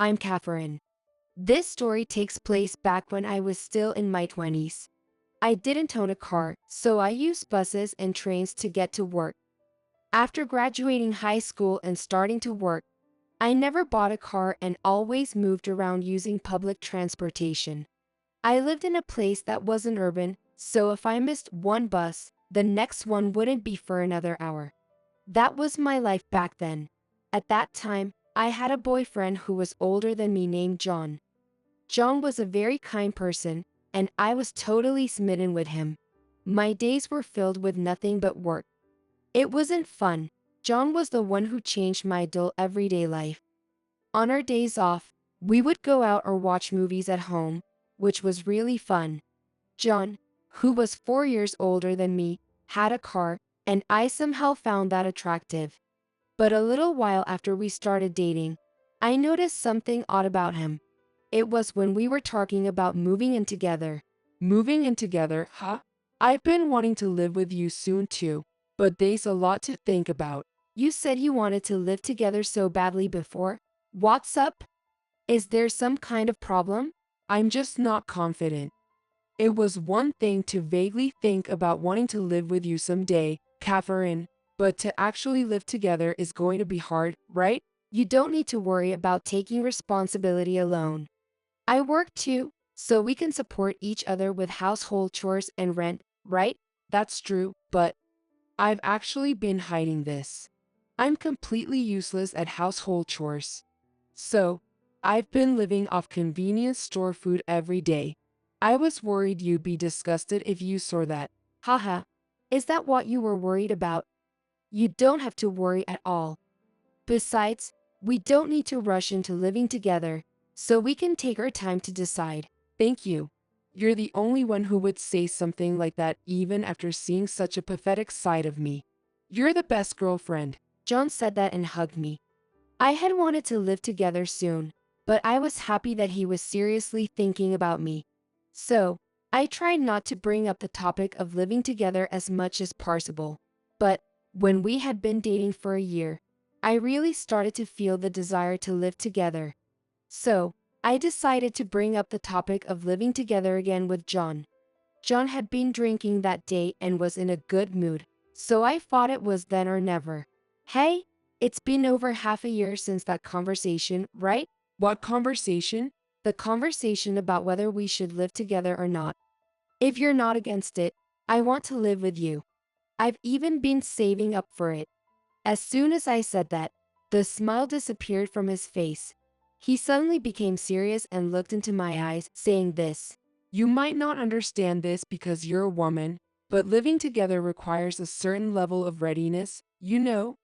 I'm Catherine. This story takes place back when I was still in my 20s. I didn't own a car, so I used buses and trains to get to work. After graduating high school and starting to work, I never bought a car and always moved around using public transportation. I lived in a place that wasn't urban, so if I missed one bus, the next one wouldn't be for another hour. That was my life back then. At that time, I had a boyfriend who was older than me named John. John was a very kind person, and I was totally smitten with him. My days were filled with nothing but work. It wasn't fun. John was the one who changed my dull everyday life. On our days off, we would go out or watch movies at home, which was really fun. John, who was 4 years older than me, had a car, and I somehow found that attractive. But a little while after we started dating, I noticed something odd about him. It was when we were talking about moving in together. Moving in together, huh? I've been wanting to live with you soon too, but there's a lot to think about. You said you wanted to live together so badly before. What's up? Is there some kind of problem? I'm just not confident. It was one thing to vaguely think about wanting to live with you someday, Catherine, but to actually live together is going to be hard, right? You don't need to worry about taking responsibility alone. I work too, so we can support each other with household chores and rent, right? That's true, but I've actually been hiding this. I'm completely useless at household chores. So, I've been living off convenience store food every day. I was worried you'd be disgusted if you saw that. Haha. Is that what you were worried about? You don't have to worry at all. Besides, we don't need to rush into living together, so we can take our time to decide. Thank you. You're the only one who would say something like that even after seeing such a pathetic side of me. You're the best girlfriend. John said that and hugged me. I had wanted to live together soon, but I was happy that he was seriously thinking about me. So, I tried not to bring up the topic of living together as much as possible. But, when we had been dating for a year, I really started to feel the desire to live together. So, I decided to bring up the topic of living together again with John. John had been drinking that day and was in a good mood, so I thought it was then or never. Hey, it's been over half a year since that conversation, right? What conversation? The conversation about whether we should live together or not. If you're not against it, I want to live with you. I've even been saving up for it. As soon as I said that, the smile disappeared from his face. He suddenly became serious and looked into my eyes, saying this. You might not understand this because you're a woman, but living together requires a certain level of readiness, you know?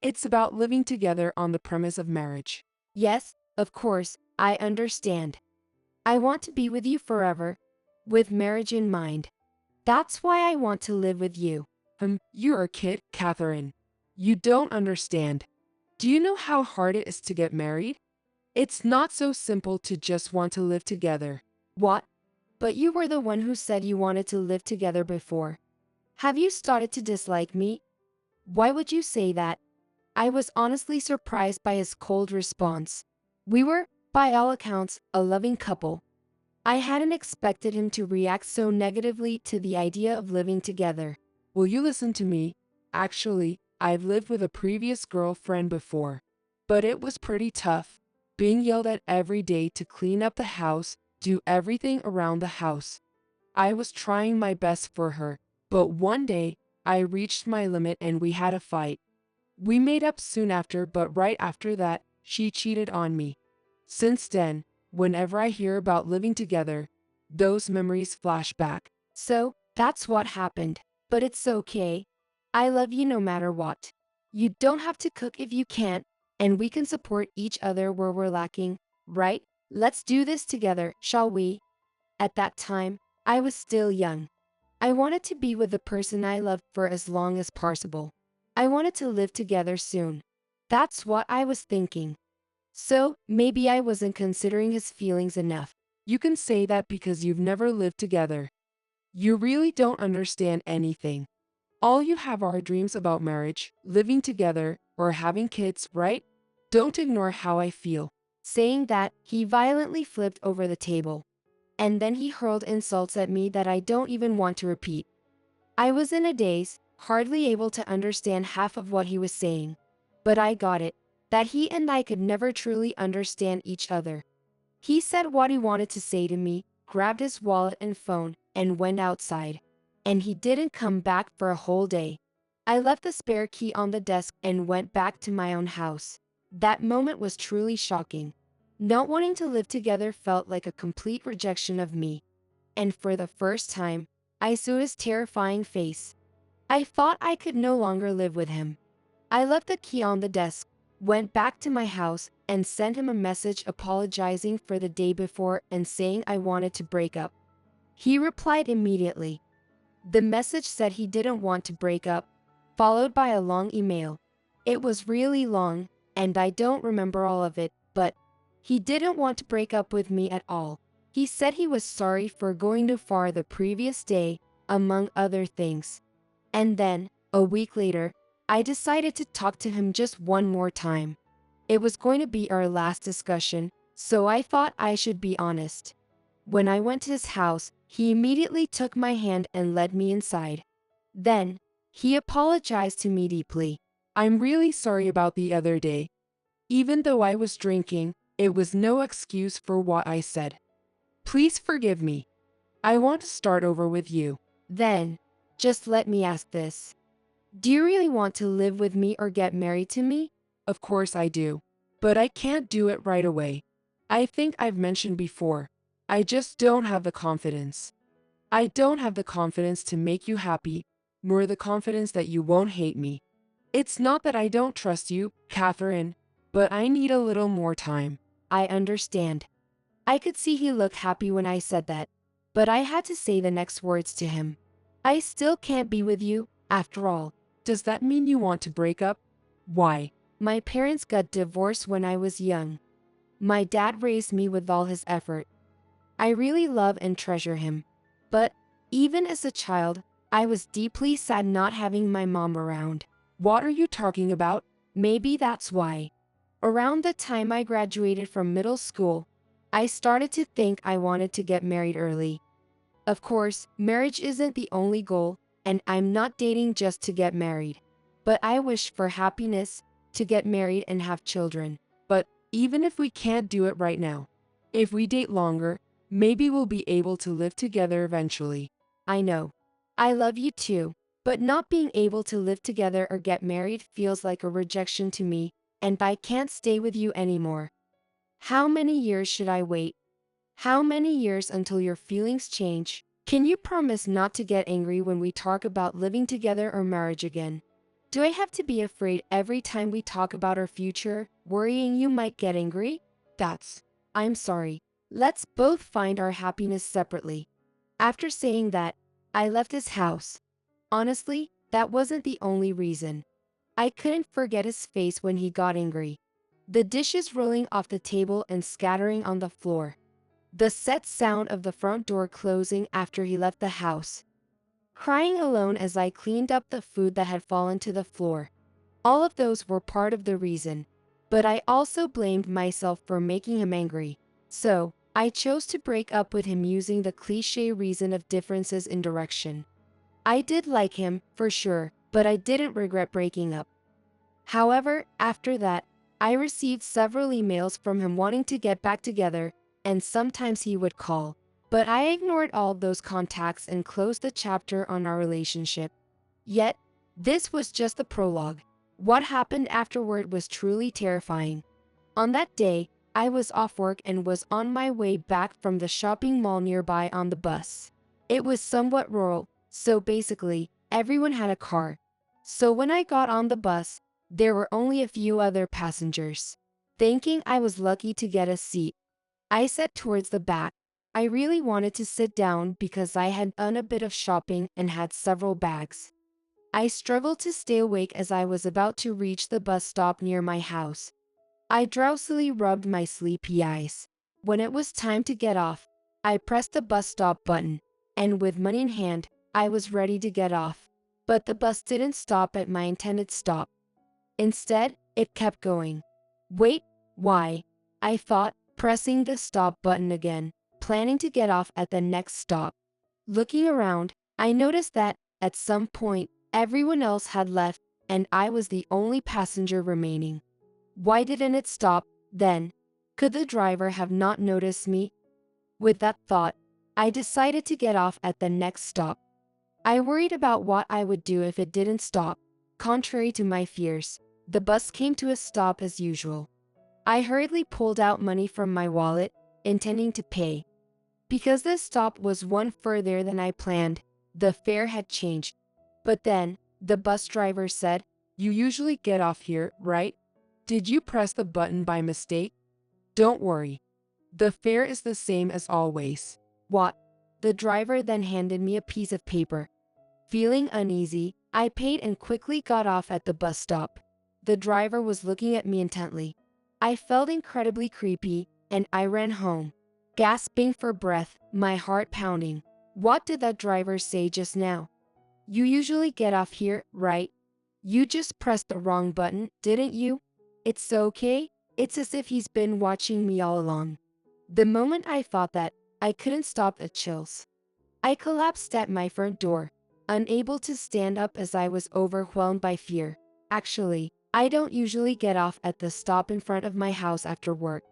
It's about living together on the premise of marriage. Yes, of course, I understand. I want to be with you forever, with marriage in mind. That's why I want to live with you. You're a kid, Catherine. You don't understand. Do you know how hard it is to get married? It's not so simple to just want to live together. What? But you were the one who said you wanted to live together before. Have you started to dislike me? Why would you say that? I was honestly surprised by his cold response. We were, by all accounts, a loving couple. I hadn't expected him to react so negatively to the idea of living together. Will you listen to me? Actually, I've lived with a previous girlfriend before, but it was pretty tough. Being yelled at every day to clean up the house, do everything around the house. I was trying my best for her, but one day, I reached my limit and we had a fight. We made up soon after, but right after that, she cheated on me. Since then, whenever I hear about living together, those memories flash back. So, that's what happened. But it's okay. I love you no matter what. You don't have to cook if you can't, and we can support each other where we're lacking, right? Let's do this together, shall we? At that time, I was still young. I wanted to be with the person I loved for as long as possible. I wanted to live together soon. That's what I was thinking. So, maybe I wasn't considering his feelings enough. You can say that because you've never lived together. You really don't understand anything. All you have are dreams about marriage, living together, or having kids, right? Don't ignore how I feel. Saying that, he violently flipped over the table. And then he hurled insults at me that I don't even want to repeat. I was in a daze, hardly able to understand half of what he was saying. But I got it, that he and I could never truly understand each other. He said what he wanted to say to me, grabbed his wallet and phone, and went outside. And he didn't come back for a whole day. I left the spare key on the desk and went back to my own house. That moment was truly shocking. Not wanting to live together felt like a complete rejection of me. And for the first time, I saw his terrifying face. I thought I could no longer live with him. I left the key on the desk, went back to my house, and sent him a message apologizing for the day before and saying I wanted to break up. He replied immediately. The message said he didn't want to break up, followed by a long email. It was really long, and I don't remember all of it, but he didn't want to break up with me at all. He said he was sorry for going too far the previous day, among other things. And then, a week later, I decided to talk to him just one more time. It was going to be our last discussion, so I thought I should be honest. When I went to his house, he immediately took my hand and led me inside. Then, he apologized to me deeply. I'm really sorry about the other day. Even though I was drinking, it was no excuse for what I said. Please forgive me. I want to start over with you. Then, just let me ask this. Do you really want to live with me or get married to me? Of course I do. But I can't do it right away. I think I've mentioned before. I just don't have the confidence. I don't have the confidence to make you happy, nor the confidence that you won't hate me. It's not that I don't trust you, Catherine, but I need a little more time. I understand. I could see he looked happy when I said that, but I had to say the next words to him. I still can't be with you, after all. Does that mean you want to break up? Why? My parents got divorced when I was young. My dad raised me with all his effort. I really love and treasure him. But, even as a child, I was deeply sad not having my mom around. What are you talking about? Maybe that's why. Around the time I graduated from middle school, I started to think I wanted to get married early. Of course, marriage isn't the only goal, and I'm not dating just to get married. But I wish for happiness, to get married and have children. But even if we can't do it right now, if we date longer, maybe we'll be able to live together eventually. I know. I love you too, but not being able to live together or get married feels like a rejection to me, and I can't stay with you anymore. How many years should I wait? How many years until your feelings change? Can you promise not to get angry when we talk about living together or marriage again? Do I have to be afraid every time we talk about our future, worrying you might get angry? I'm sorry. Let's both find our happiness separately. After saying that, I left his house. Honestly, that wasn't the only reason. I couldn't forget his face when he got angry. The dishes rolling off the table and scattering on the floor. The set sound of the front door closing after he left the house. Crying alone as I cleaned up the food that had fallen to the floor. All of those were part of the reason. But I also blamed myself for making him angry. So, I chose to break up with him using the cliché reason of differences in direction. I did like him, for sure, but I didn't regret breaking up. However, after that, I received several emails from him wanting to get back together, and sometimes he would call. But I ignored all those contacts and closed the chapter on our relationship. Yet, this was just the prologue. What happened afterward was truly terrifying. On that day, I was off work and was on my way back from the shopping mall nearby on the bus. It was somewhat rural, so basically, everyone had a car. So when I got on the bus, there were only a few other passengers. Thinking I was lucky to get a seat, I sat towards the back. I really wanted to sit down because I had done a bit of shopping and had several bags. I struggled to stay awake as I was about to reach the bus stop near my house. I drowsily rubbed my sleepy eyes. When it was time to get off, I pressed the bus stop button, and with money in hand, I was ready to get off. But the bus didn't stop at my intended stop. Instead, it kept going. Wait, why? I thought, pressing the stop button again, planning to get off at the next stop. Looking around, I noticed that, at some point, everyone else had left, and I was the only passenger remaining. Why didn't it stop, then? Could the driver have not noticed me? With that thought, I decided to get off at the next stop. I worried about what I would do if it didn't stop. Contrary to my fears, the bus came to a stop as usual. I hurriedly pulled out money from my wallet, intending to pay. Because this stop was one further than I planned, the fare had changed. But then, the bus driver said, You usually get off here, right? Did you press the button by mistake? Don't worry. The fare is the same as always. "What?" The driver then handed me a piece of paper. Feeling uneasy, I paid and quickly got off at the bus stop. The driver was looking at me intently. I felt incredibly creepy, and I ran home, gasping for breath, my heart pounding. What did that driver say just now? "You usually get off here, right? You just pressed the wrong button, didn't you? It's okay." It's as if he's been watching me all along. The moment I thought that, I couldn't stop the chills. I collapsed at my front door, unable to stand up as I was overwhelmed by fear. Actually, I don't usually get off at the stop in front of my house after work.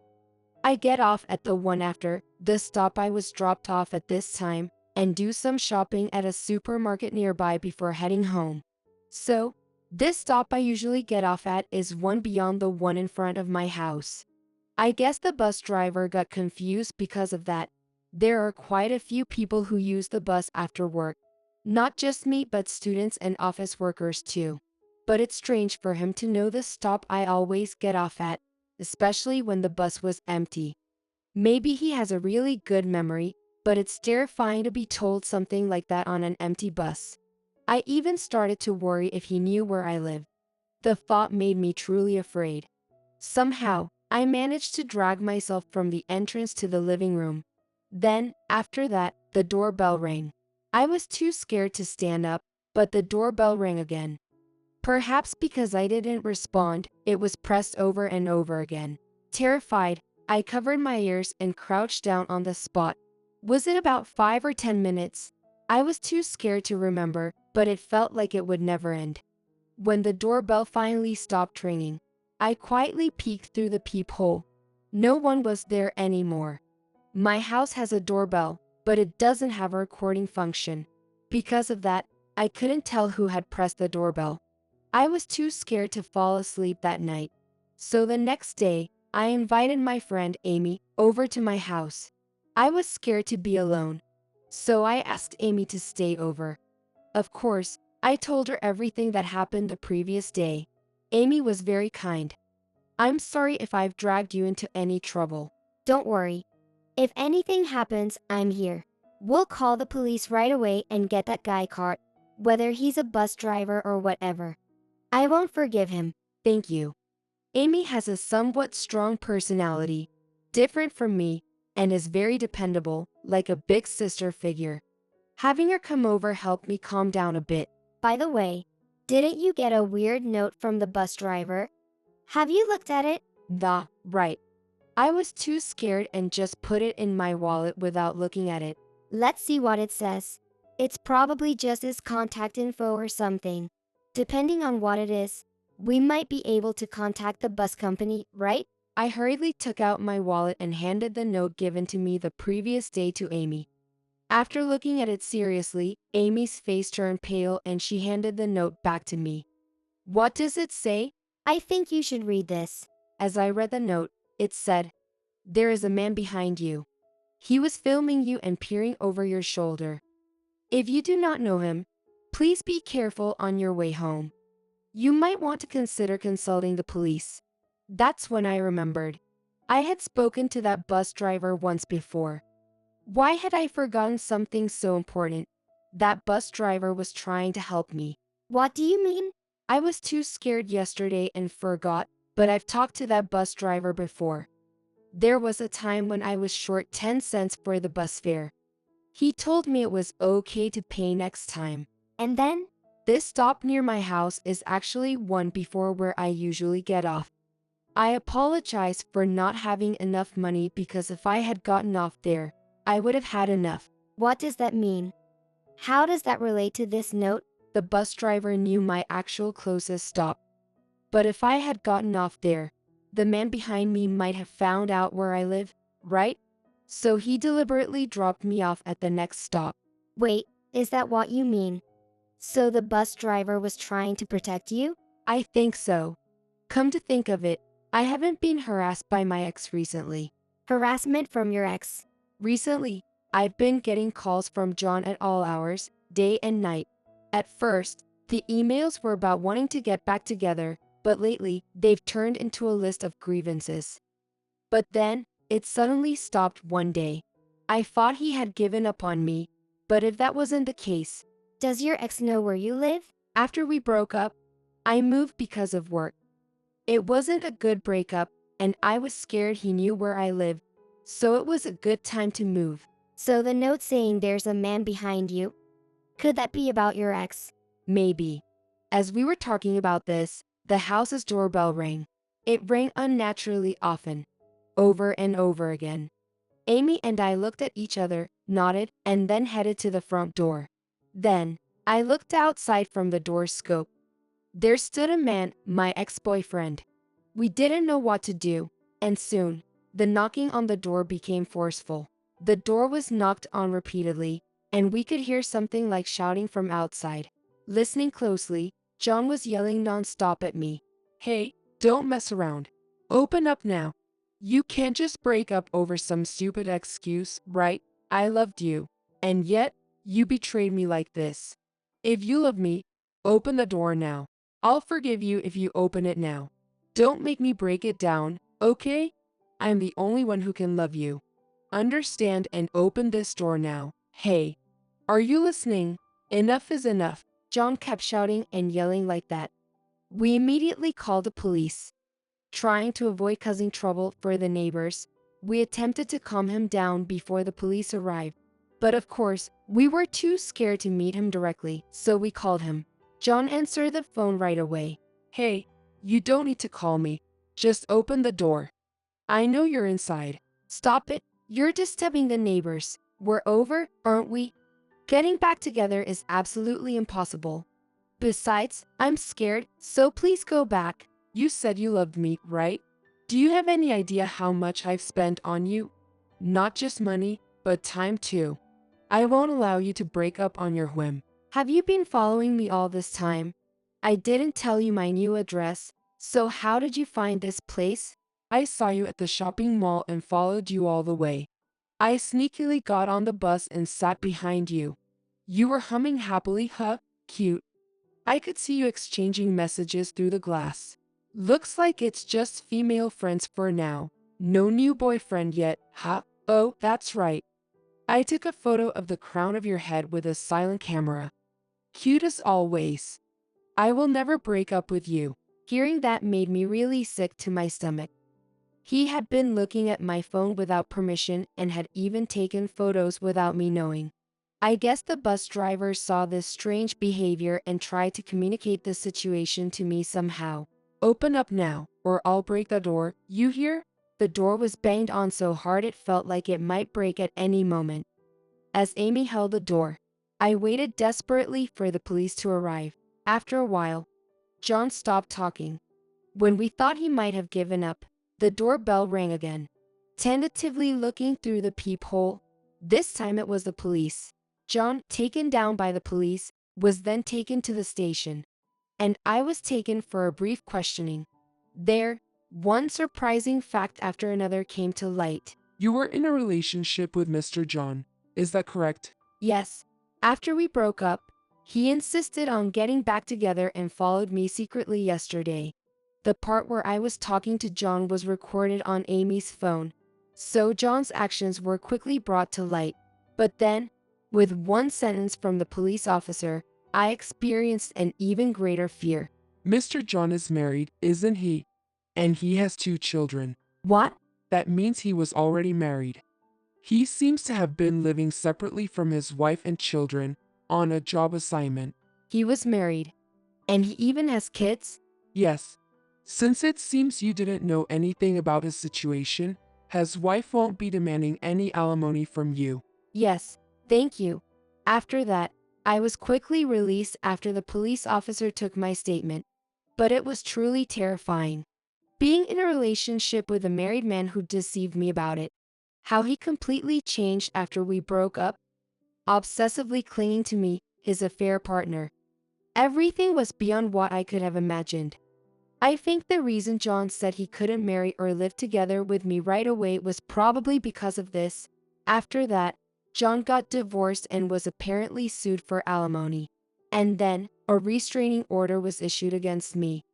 I get off at the one after the stop I was dropped off at this time, and do some shopping at a supermarket nearby before heading home. So, this stop I usually get off at is one beyond the one in front of my house. I guess the bus driver got confused because of that. There are quite a few people who use the bus after work. Not just me, but students and office workers too. But it's strange for him to know the stop I always get off at, especially when the bus was empty. Maybe he has a really good memory, but it's terrifying to be told something like that on an empty bus. I even started to worry if he knew where I lived. The thought made me truly afraid. Somehow, I managed to drag myself from the entrance to the living room. Then, after that, the doorbell rang. I was too scared to stand up, but the doorbell rang again. Perhaps because I didn't respond, it was pressed over and over again. Terrified, I covered my ears and crouched down on the spot. Was it about 5 or 10 minutes? I was too scared to remember, but it felt like it would never end. When the doorbell finally stopped ringing, I quietly peeked through the peephole. No one was there anymore. My house has a doorbell, but it doesn't have a recording function. Because of that, I couldn't tell who had pressed the doorbell. I was too scared to fall asleep that night. So the next day, I invited my friend Amy over to my house. I was scared to be alone, so I asked Amy to stay over. Of course, I told her everything that happened the previous day. Amy was very kind. "I'm sorry if I've dragged you into any trouble." Don't worry. If anything happens, I'm here. We'll call the police right away and get that guy caught, whether he's a bus driver or whatever. I won't forgive him. "Thank you." Amy has a somewhat strong personality, different from me, and is very dependable, like a big sister figure. Having her come over helped me calm down a bit. By the way, didn't you get a weird note from the bus driver? Have you looked at it? Right. I was too scared and just put it in my wallet without looking at it. Let's see what it says. It's probably just his contact info or something. Depending on what it is, we might be able to contact the bus company, right? I hurriedly took out my wallet and handed the note given to me the previous day to Amy. After looking at it seriously, Amy's face turned pale and she handed the note back to me. "What does it say?" I think you should read this. As I read the note, it said, "There is a man behind you. He was filming you and peering over your shoulder. If you do not know him, please be careful on your way home. You might want to consider consulting the police." That's when I remembered. I had spoken to that bus driver once before. Why had I forgotten something so important? That bus driver was trying to help me. What do you mean? I was too scared yesterday and forgot, but I've talked to that bus driver before. There was a time when I was short 10 cents for the bus fare. He told me it was okay to pay next time. And then? This stop near my house is actually one before where I usually get off. I apologize for not having enough money because if I had gotten off there, I would have had enough. What does that mean? How does that relate to this note? The bus driver knew my actual closest stop. But if I had gotten off there, the man behind me might have found out where I live, right? So he deliberately dropped me off at the next stop. Wait, is that what you mean? So the bus driver was trying to protect you? I think so. Come to think of it, I haven't been harassed by my ex recently. Harassment from your ex. Recently, I've been getting calls from John at all hours, day and night. At first, the emails were about wanting to get back together, but lately, they've turned into a list of grievances. But then, it suddenly stopped one day. I thought he had given up on me, but if that wasn't the case, Does your ex know where you live? after we broke up, I moved because of work. It wasn't a good breakup, and I was scared he knew where I lived, so it was a good time to move. So the note saying there's a man behind you. Could that be about your ex? Maybe. As we were talking about this, the house's doorbell rang. It rang unnaturally often, over and over again. Amy and I looked at each other, nodded, and then headed to the front door. Then, I looked outside from the door's scope. There stood a man, my ex-boyfriend. We didn't know what to do, and soon, the knocking on the door became forceful. The door was knocked on repeatedly, and we could hear something like shouting from outside. Listening closely, John was yelling nonstop at me. Hey, don't mess around. Open up now. You can't just break up over some stupid excuse, right? I loved you. And yet, you betrayed me like this. If you love me, open the door now. I'll forgive you if you open it now. Don't make me break it down, okay? I'm the only one who can love you. Understand and open this door now. Hey, are you listening? Enough is enough. John kept shouting and yelling like that. We immediately called the police. Trying to avoid causing trouble for the neighbors, we attempted to calm him down before the police arrived. But of course, we were too scared to meet him directly, so we called him. John answered the phone right away. Hey, you don't need to call me. Just open the door. I know you're inside. Stop it. You're disturbing the neighbors. We're over, aren't we? Getting back together is absolutely impossible. Besides, I'm scared, so please go back. You said you loved me, right? Do you have any idea how much I've spent on you? Not just money, but time too. I won't allow you to break up on your whim. Have you been following me all this time? I didn't tell you my new address, so how did you find this place? I saw you at the shopping mall and followed you all the way. I sneakily got on the bus and sat behind you. You were humming happily, huh? Cute. I could see you exchanging messages through the glass. Looks like it's just female friends for now. No new boyfriend yet, huh? Oh, that's right. I took a photo of the crown of your head with a silent camera. Cute as always. I will never break up with you. Hearing that made me really sick to my stomach. He had been looking at my phone without permission and had even taken photos without me knowing. I guess the bus driver saw this strange behavior and tried to communicate the situation to me somehow. Open up now, or I'll break the door, you hear? The door was banged on so hard it felt like it might break at any moment. As Amy held the door, I waited desperately for the police to arrive. After a while, John stopped talking. When we thought he might have given up, the doorbell rang again. Tentatively looking through the peephole, this time it was the police. John, taken down by the police, was then taken to the station, and I was taken for a brief questioning. There, one surprising fact after another came to light. You were in a relationship with Mr. John, is that correct? Yes, after we broke up, he insisted on getting back together and followed me secretly yesterday. The part where I was talking to John was recorded on Amy's phone, so John's actions were quickly brought to light. But then, with one sentence from the police officer, I experienced an even greater fear. Mr. John is married, isn't he? And he has 2 children. What? That means he was already married. He seems to have been living separately from his wife and children on a job assignment. He was married. And he even has kids? Yes. Since it seems you didn't know anything about his situation, his wife won't be demanding any alimony from you. Yes, thank you. After that, I was quickly released after the police officer took my statement. But it was truly terrifying. Being in a relationship with a married man who deceived me about it. How he completely changed after we broke up. Obsessively clinging to me, his affair partner. Everything was beyond what I could have imagined. I think the reason John said he couldn't marry or live together with me right away was probably because of this. After that, John got divorced and was apparently sued for alimony. And then, a restraining order was issued against me.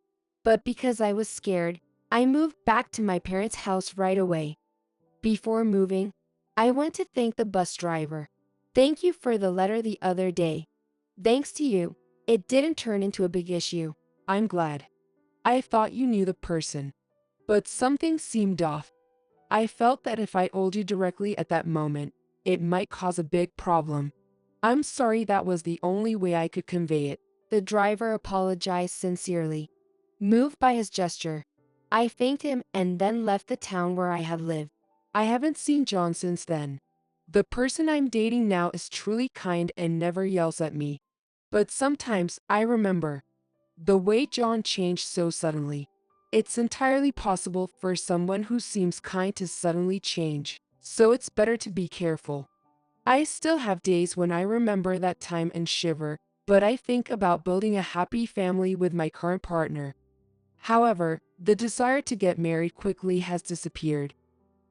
But because I was scared, I moved back to my parents' house right away. Before moving, I went to thank the bus driver. Thank you for the letter the other day. Thanks to you, it didn't turn into a big issue. I'm glad. I thought you knew the person, but something seemed off. I felt that if I told you directly at that moment, it might cause a big problem. I'm sorry that was the only way I could convey it. The driver apologized sincerely. Moved by his gesture, I thanked him and then left the town where I had lived. I haven't seen John since then. The person I'm dating now is truly kind and never yells at me. But sometimes I remember the way John changed so suddenly. It's entirely possible for someone who seems kind to suddenly change, so it's better to be careful. I still have days when I remember that time and shiver, but I think about building a happy family with my current partner. However, the desire to get married quickly has disappeared.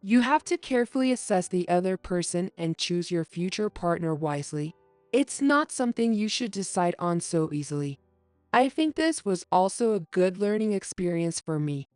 You have to carefully assess the other person and choose your future partner wisely. It's not something you should decide on so easily. I think this was also a good learning experience for me.